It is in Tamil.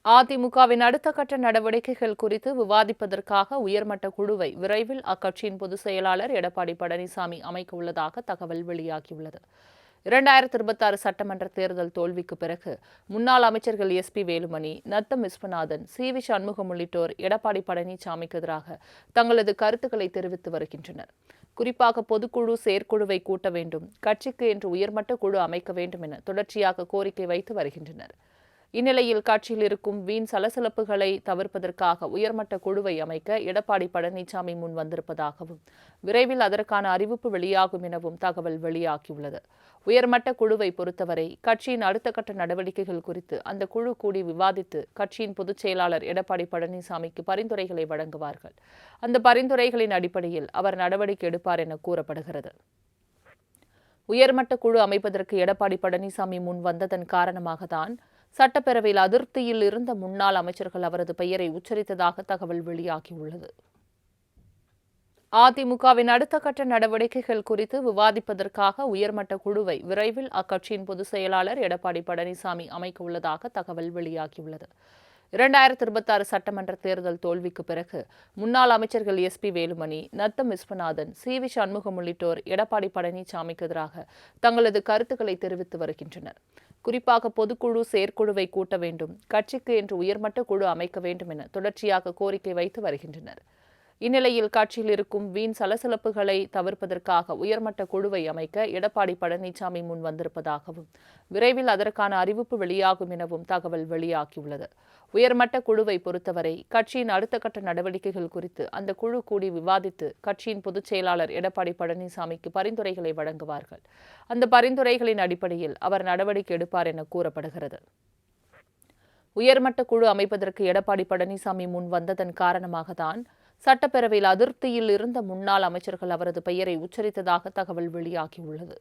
அதிமுகவின் அடுத்த கட்ட நடவடிக்கைகள் குறித்து விவாதிப்பதற்காக உயர்மட்ட குழுவை விரைவில் அக்கட்சியின் பொதுச் செயலாளர் எடப்பாடி பழனிசாமி அமைக்க உள்ளதாக தகவல் வெளியாகியுள்ளது. 2026 சட்டமன்ற தேர்தல் தோல்விக்கு பிறகு முன்னாள் அமைச்சர்கள் எஸ்.பி. வேலுமணி, நத்தம் விஸ்வநாதன், சி.வி. சண்முகம் உள்ளிட்டோர் எடப்பாடி பழனிசாமிக்கு எதிராக தங்களது கருத்துக்களை தெரிவித்து வருகின்றனர். குறிப்பாக பொதுக்குழு செயற்குழுவை கூட்ட வேண்டும், கட்சிக்கு என்று உயர்மட்ட குழு அமைக்க வேண்டும் என தொடர்ச்சியாக கோரிக்கை வைத்து வருகின்றனர். இந்நிலையில் கட்சியில் இருக்கும் வீண் சலசலப்புகளை தவிர்ப்பதற்காக உயர்மட்ட குழுவை அமைக்க எடப்பாடி பழனிசாமி முன் வந்திருப்பதாகவும் விரைவில் அதற்கான அறிவிப்பு வெளியாகும் எனவும் தகவல் வெளியாகியுள்ளது. உயர்மட்ட குழுவை பொறுத்தவரை கட்சியின் அடுத்த கட்ட நடவடிக்கைகள் குறித்து அந்த குழு கூடி விவாதித்து கட்சியின் பொதுச் செயலாளர் எடப்பாடி பழனிசாமிக்கு பரிந்துரைகளை வழங்குவார்கள். அந்த பரிந்துரைகளின் அடிப்படையில் அவர் நடவடிக்கை எடுப்பார் என கூறப்படுகிறது. உயர்மட்ட குழு அமைப்பதற்கு எடப்பாடி பழனிசாமி முன் வந்ததன் காரணமாகத்தான் சட்டப்பேரவையில் அதிருப்தியில் இருந்த முன்னாள் அமைச்சர்கள் அவரது பெயரை உச்சரித்ததாக தகவல் வெளியாகியுள்ளது. அதிமுகவின் அடுத்த கட்ட நடவடிக்கைகள் குறித்து விவாதிப்பதற்காக உயர்மட்ட குழுவை விரைவில் அக்கட்சியின் பொதுச் செயலாளர் எடப்பாடி பழனிசாமி அமைக்க உள்ளதாக தகவல் வெளியாகியுள்ளது. 2026 சட்டமன்ற தேர்தல் தோல்விக்கு பிறகு முன்னாள் அமைச்சர்கள் எஸ்.பி. வேலுமணி, நத்தம் விஸ்வநாதன், சி.வி. சண்முகம் உள்ளிட்டோர் எடப்பாடி பழனிசாமிக்கு எதிராக தங்களது கருத்துக்களை தெரிவித்து வருகின்றனர். குறிப்பாக பொதுக்குழு செயற்குழுவை கூட்ட வேண்டும், கட்சிக்கு என்று உயர்மட்ட குழு அமைக்க வேண்டும் என தொடர்ச்சியாக கோரிக்கை வைத்து வருகின்றனர். இந்நிலையில் கட்சியில் இருக்கும் வீண் சலசலப்புகளை தவிர்ப்பதற்காக உயர்மட்ட குழுவை அமைக்க எடப்பாடி பழனிசாமி முன் வந்திருப்பதாகவும் விரைவில் அதற்கான அறிவிப்பு வெளியாகும் எனவும் தகவல் வெளியாகியுள்ளது. உயர்மட்ட குழுவை பொறுத்தவரை கட்சியின் அடுத்த கட்ட நடவடிக்கைகள் குறித்து அந்த குழு கூடி விவாதித்து கட்சியின் பொதுச் செயலாளர் எடப்பாடி பழனிசாமிக்கு பரிந்துரைகளை வழங்குவார்கள். அந்த பரிந்துரைகளின் அடிப்படையில் அவர் நடவடிக்கை எடுப்பார் என கூறப்படுகிறது. உயர்மட்ட குழு அமைப்பதற்கு எடப்பாடி பழனிசாமி முன் வந்ததன் காரணமாகத்தான் சட்டப்பேரவையில் அதிருப்தியில் இருந்த முன்னாள் அமைச்சர்கள் அவரது பெயரை உச்சரித்ததாக தகவல் வெளியாகியுள்ளது.